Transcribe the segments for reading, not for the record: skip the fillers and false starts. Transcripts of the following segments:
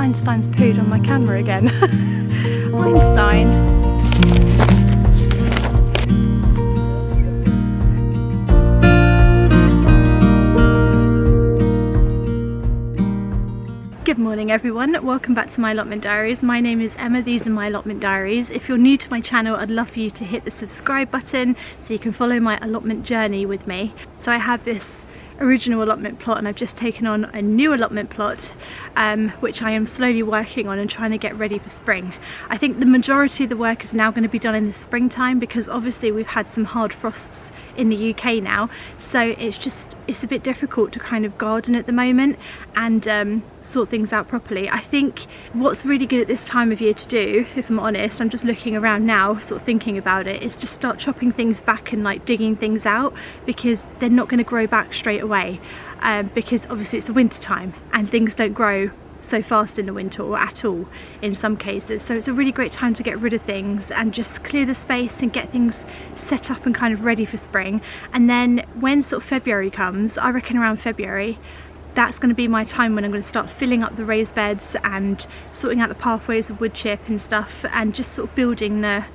Einstein's pooed on my camera again. Einstein. Good morning everyone, welcome back to my allotment diaries. My name is Emma, these are my allotment diaries. If you're new to my channel, I'd love for you to hit the subscribe button so you can follow my allotment journey with me. So I have this original allotment plot and I've just taken on a new allotment plot which I am slowly working on and trying to get ready for spring. I think the majority of the work is now going to be done in the springtime because obviously we've had some hard frosts in the UK now, so it's a bit difficult to kind of garden at the moment and sort things out properly. I think what's really good at this time of year to do, if I'm honest, I'm just looking around now sort of thinking about it, is just start chopping things back and like digging things out because they're not going to grow back straight away because obviously it's the winter time and things don't grow so fast in the winter or at all in some cases, so it's a really great time to get rid of things and just clear the space and get things set up and kind of ready for spring. And then when sort of February comes, I reckon around February, that's going to be my time when I'm going to start filling up the raised beds and sorting out the pathways of wood chip and stuff and just sort of building the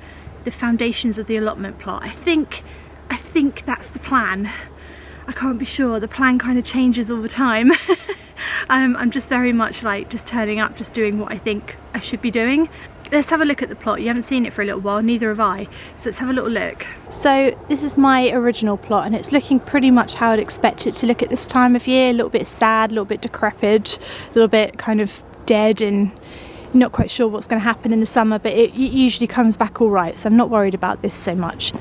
foundations of the allotment plot. I think that's the plan. I can't be sure, the plan kind of changes all the time. I'm just very much like just turning up, just doing what I think I should be doing. Let's have a look at the plot. You haven't seen it for a little while, neither have I, so let's have a little look. So this is my original plot and it's looking pretty much how I'd expect it to look at this time of year. A little bit sad, a little bit decrepit, a little bit kind of dead and not quite sure what's going to happen in the summer, but it usually comes back all right, so I'm not worried about this so much.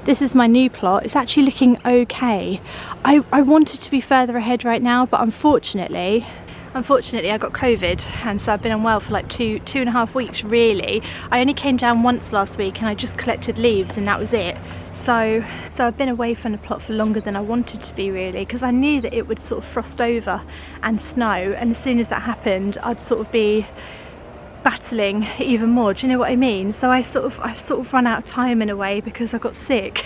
This is my new plot. It's actually looking okay. I wanted to be further ahead right now, but unfortunately I got COVID and so I've been unwell for like two and a half weeks really. I only came down once last week and I just collected leaves and that was it. So I've been away from the plot for longer than I wanted to be really, because I knew that it would sort of frost over and snow, and as soon as that happened I'd sort of be battling even more, do you know what I mean? So I've sort of run out of time in a way because I got sick.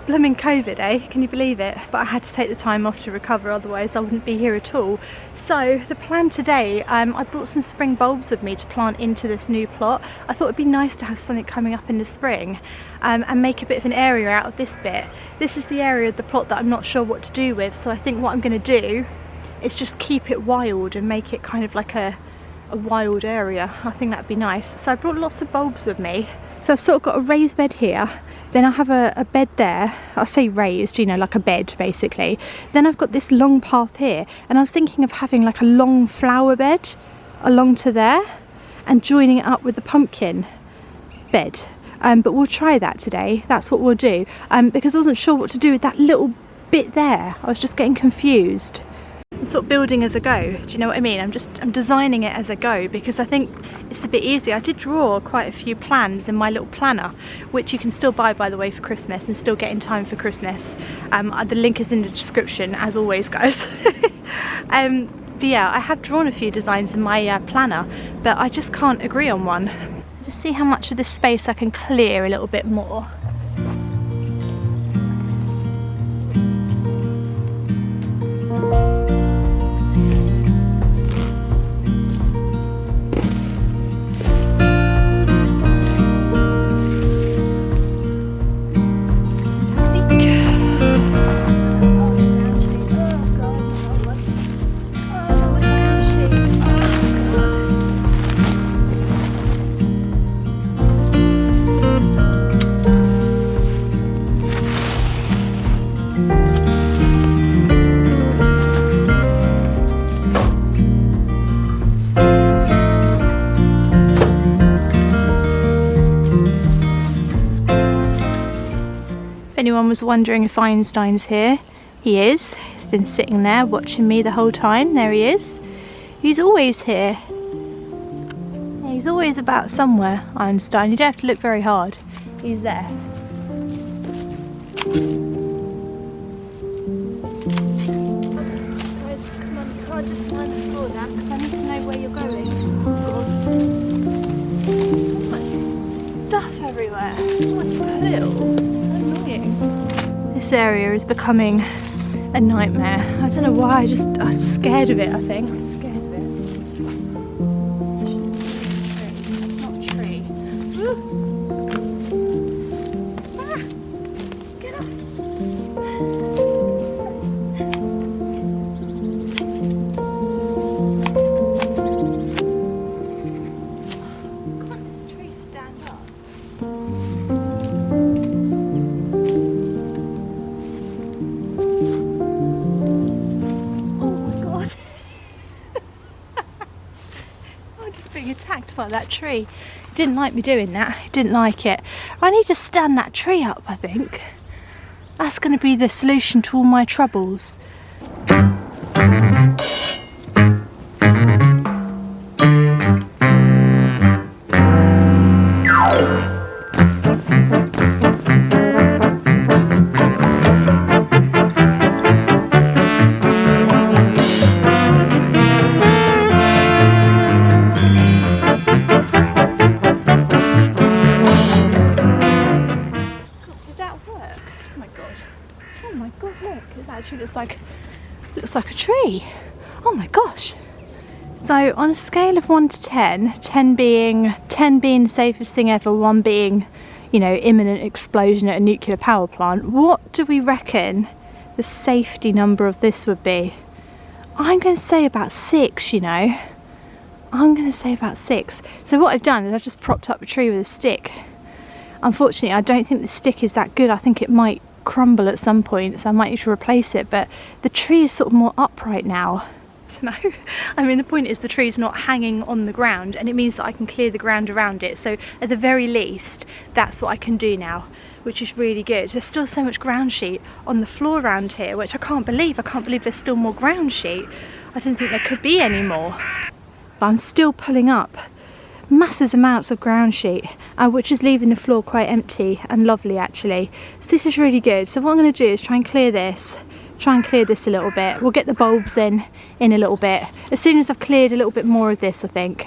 Blooming COVID, eh? Can you believe it? But I had to take the time off to recover, otherwise I wouldn't be here at all. So the plan today, I brought some spring bulbs with me to plant into this new plot. I thought it'd be nice to have something coming up in the spring and make a bit of an area out of this bit. This is the area of the plot that I'm not sure what to do with, so I think what I'm going to do is just keep it wild and make it kind of like a wild area. I think that'd be nice. So I brought lots of bulbs with me. So I've sort of got a raised bed here, then I have a bed there. I'll say raised, you know, like a bed basically. Then I've got this long path here, and I was thinking of having like a long flower bed along to there and joining it up with the pumpkin bed. But we'll try that today. That's what we'll do, because I wasn't sure what to do with that little bit there. I was just getting confused. I'm sort of building as I go, do you know what I mean? I'm designing it as I go because I think it's a bit easier. I did draw quite a few plans in my little planner, which you can still buy by the way for Christmas and still get in time for Christmas. The link is in the description as always guys. But yeah, I have drawn a few designs in my planner, but I just can't agree on one. Just see how much of this space I can clear a little bit more. Anyone was wondering if Einstein's here, he is. He's been sitting there watching me the whole time. There he is. He's always here. He's always about somewhere, Einstein. You don't have to look very hard. He's there. Guys, come on, you can't just stand the floor now because I need to know where you're going. So much stuff everywhere. Almost put a little. It's so annoying. This area is becoming a nightmare. I don't know why, I'm scared of it, I think. I'm scared of it. being attacked by that tree. It didn't like me doing that. It didn't like it. I need to stand that tree up, I think. That's going to be the solution to all my troubles. Looks like a tree. Oh my gosh. So on a scale of 1 to 10, 10 being the safest thing ever, 1 being, you know, imminent explosion at a nuclear power plant, what do we reckon the safety number of this would be? I'm going to say about 6, you know. I'm going to say about 6. So what I've done is I've just propped up a tree with a stick. Unfortunately, I don't think the stick is that good. I think it might crumble at some point, so I might need to replace it, but the tree is sort of more upright now. So no, I mean the point is the tree's not hanging on the ground, and it means that I can clear the ground around it, so at the very least that's what I can do now, which is really good. There's still so much ground sheet on the floor around here, which I can't believe there's still more ground sheet. I didn't think there could be any more, but I'm still pulling up massive amounts of ground sheet, which is leaving the floor quite empty and lovely actually. So this is really good. So what I'm going to do is try and clear this a little bit. We'll get the bulbs in a little bit as soon as I've cleared a little bit more of this, I think.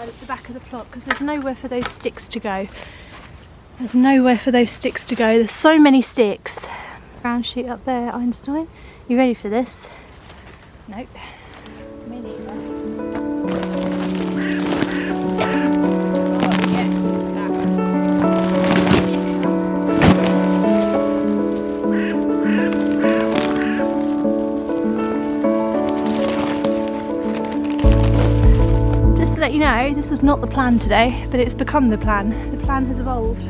At the back of the plot because there's nowhere for those sticks to go. There's so many sticks. Ground sheet up there, Einstein. You ready for this? Nope. Me neither. Oh, yes. Just to let you know, this was not the plan today, but it's become the plan. The plan has evolved.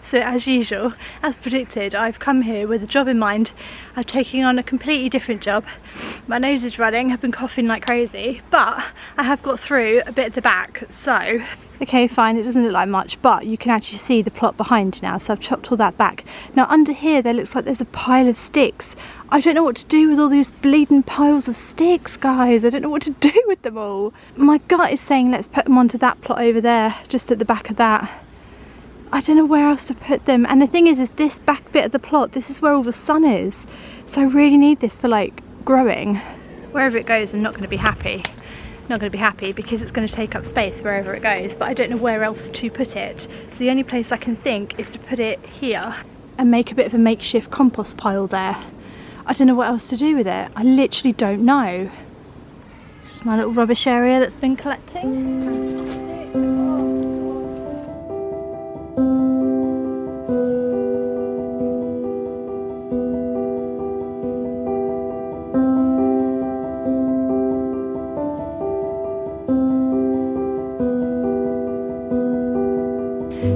So as usual, as predicted, I've come here with a job in mind. I'm taking on a completely different job. My nose is running, I've been coughing like crazy, but I have got through a bit at the back, so okay, fine, it doesn't look like much, but you can actually see the plot behind now, so I've chopped all that back. Now under here there looks like there's a pile of sticks. I don't know what to do with all these bleeding piles of sticks, guys. I don't know what to do with them all. My gut is saying let's put them onto that plot over there, just at the back of that. I don't know where else to put them, and the thing is this back bit of the plot, this is where all the sun is, so I really need this for like growing. Wherever it goes I'm not going to be happy. Not going to be happy because it's going to take up space wherever it goes, but I don't know where else to put it, so the only place I can think is to put it here and make a bit of a makeshift compost pile there. I don't know what else to do with it. I literally don't know. This is my little rubbish area that's been collecting.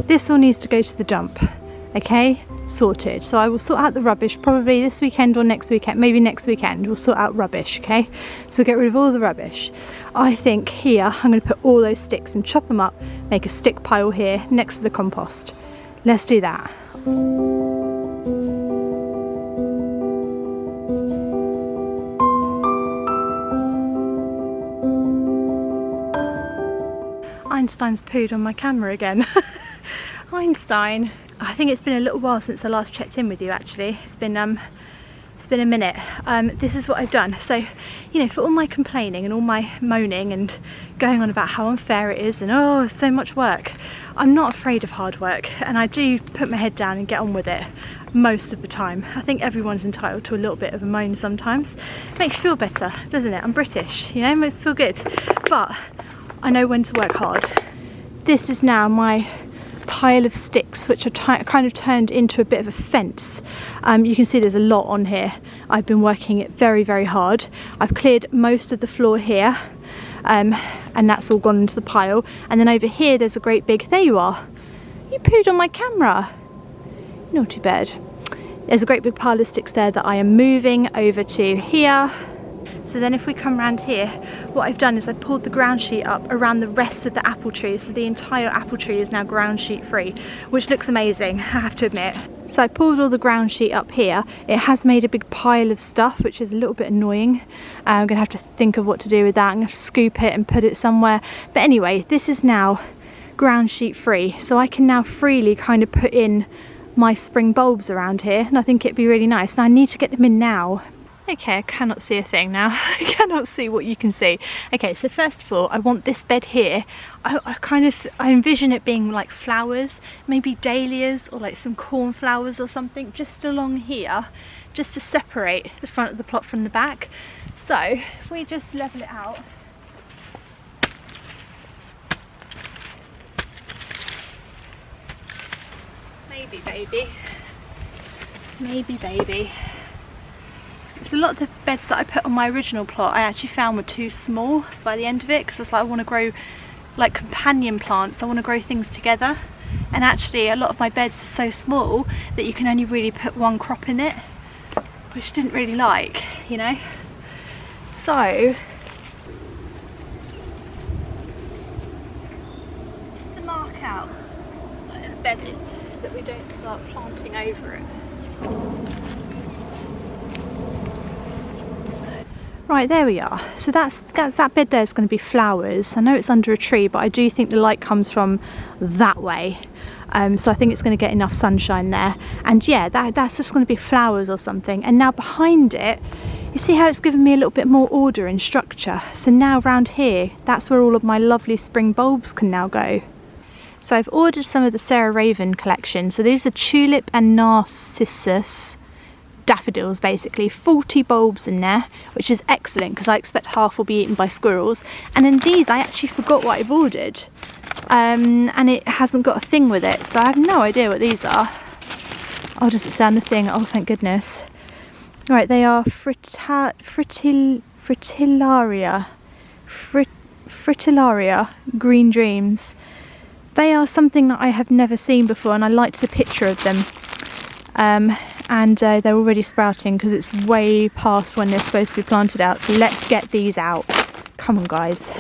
This all needs to go to the dump, okay? Sorted. So I will sort out the rubbish probably this weekend or next weekend, maybe next weekend we'll sort out rubbish, okay? So we'll get rid of all the rubbish. I think here I'm going to put all those sticks and chop them up, make a stick pile here next to the compost. Let's do that. Einstein's pooed on my camera again. Einstein. I think it's been a little while since I last checked in with you actually. It's been a minute. This is what I've done. So, you know, for all my complaining and all my moaning and going on about how unfair it is and oh, so much work, I'm not afraid of hard work, and I do put my head down and get on with it most of the time. I think everyone's entitled to a little bit of a moan sometimes. It makes you feel better, doesn't it? I'm British, you know, it makes me feel good. But I know when to work hard. This is now my pile of sticks which are kind of turned into a bit of a fence. You can see there's a lot on here. I've been working it very, very hard. I've cleared most of the floor here, and that's all gone into the pile. And then over here there's a great big, there you are. You pooed on my camera. Naughty bird. There's a great big pile of sticks there that I am moving over to here. So then if we come around here, what I've done is I pulled the ground sheet up around the rest of the apple tree, so the entire apple tree is now ground sheet free, which looks amazing, I have to admit. So I pulled all the ground sheet up here. It has made a big pile of stuff, which is a little bit annoying. I'm gonna have to think of what to do with that. I'm gonna have to scoop it and put it somewhere. But anyway, this is now ground sheet free, so I can now freely kind of put in my spring bulbs around here, and I think it'd be really nice. And I need to get them in now. Okay, I cannot see a thing now. I cannot see what you can see. Okay, so first of all, I want this bed here. I envision it being like flowers, maybe dahlias or like some cornflowers or something, just along here, just to separate the front of the plot from the back. So if we just level it out. Maybe, baby. Maybe, baby. Because a lot of the beds that I put on my original plot I actually found were too small by the end of it, because it's like I want to grow like companion plants, I want to grow things together, and actually a lot of my beds are so small that you can only really put one crop in it, which I didn't really like, you know. So just to mark out where the bed is so that we don't start planting over it. Right, there we are. So that bed there is going to be flowers. I know it's under a tree, but I do think the light comes from that way. So I think it's going to get enough sunshine there. And yeah, that's just going to be flowers or something. And now behind it, you see how it's given me a little bit more order and structure. So now around here, that's where all of my lovely spring bulbs can now go. So I've ordered some of the Sarah Raven collection. So these are tulip and narcissus daffodils, basically 40 bulbs in there, which is excellent because I expect half will be eaten by squirrels. And then these, I actually forgot what I've ordered, and it hasn't got a thing with it, so I have no idea what these are. Oh, does it say on the thing? Oh, thank goodness. Right, they are fritillaria green dreams. They are something that I have never seen before, and I liked the picture of them. And they're already sprouting because it's way past when they're supposed to be planted out. So let's get these out. Come on, guys.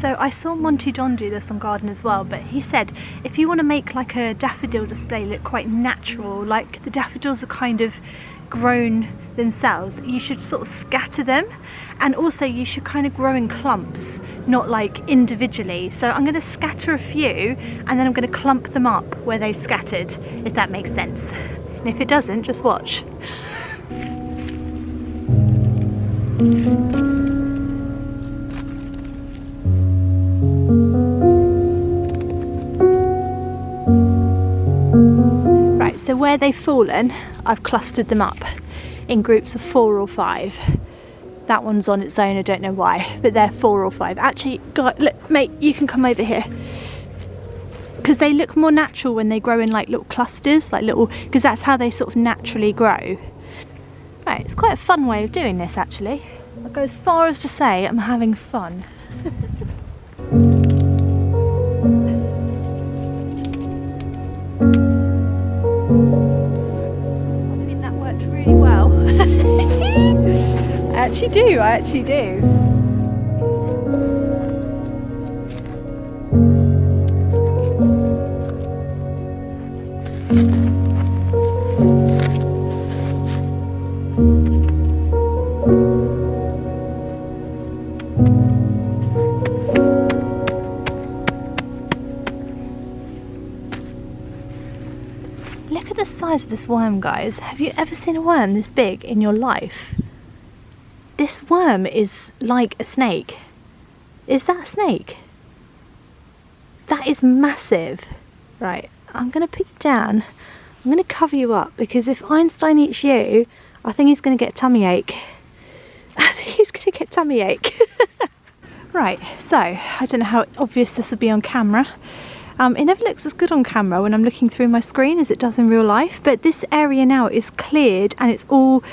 So I saw Monty Don do this on Garden as well, but he said if you want to make like a daffodil display look quite natural, like the daffodils are kind of grown themselves, you should sort of scatter them, and also you should kind of grow in clumps, not like individually. So I'm going to scatter a few and then I'm going to clump them up where they scattered, if that makes sense. And if it doesn't, just watch. So where they've fallen, I've clustered them up in groups of 4 or 5. That one's on its own, I don't know why, but they're 4 or 5. Actually, God, look, mate, you can come over here. Because they look more natural when they grow in like little clusters, like little, because that's how they sort of naturally grow. Right, it's quite a fun way of doing this actually. I'll go as far as to say I'm having fun. I actually do. Look at the size of this worm, guys. Have you ever seen a worm this big in your life? This worm is like a snake. Is that a snake? That is massive. Right, I'm going to put you down. I'm going to cover you up because if Einstein eats you, I think he's going to get a tummy ache. I think he's going to get a tummy ache. Right, so I don't know how obvious this will be on camera. It never looks as good on camera when I'm looking through my screen as it does in real life, but this area now is cleared and it's all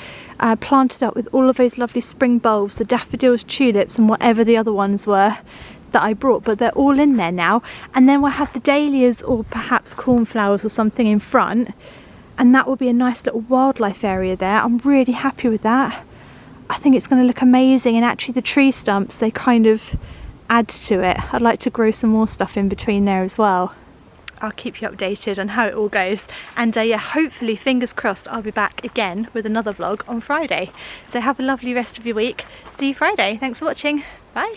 planted up with all of those lovely spring bulbs, the daffodils, tulips and whatever the other ones were that I brought, but they're all in there now. And then we'll have the dahlias or perhaps cornflowers or something in front, and that will be a nice little wildlife area there. I'm really happy with that. I think it's going to look amazing, and actually the tree stumps, they kind of add to it. I'd like to grow some more stuff in between there as well. I'll keep you updated on how it all goes, and yeah, hopefully, fingers crossed, I'll be back again with another vlog on Friday. So have a lovely rest of your week. See you Friday. Thanks for watching. Bye.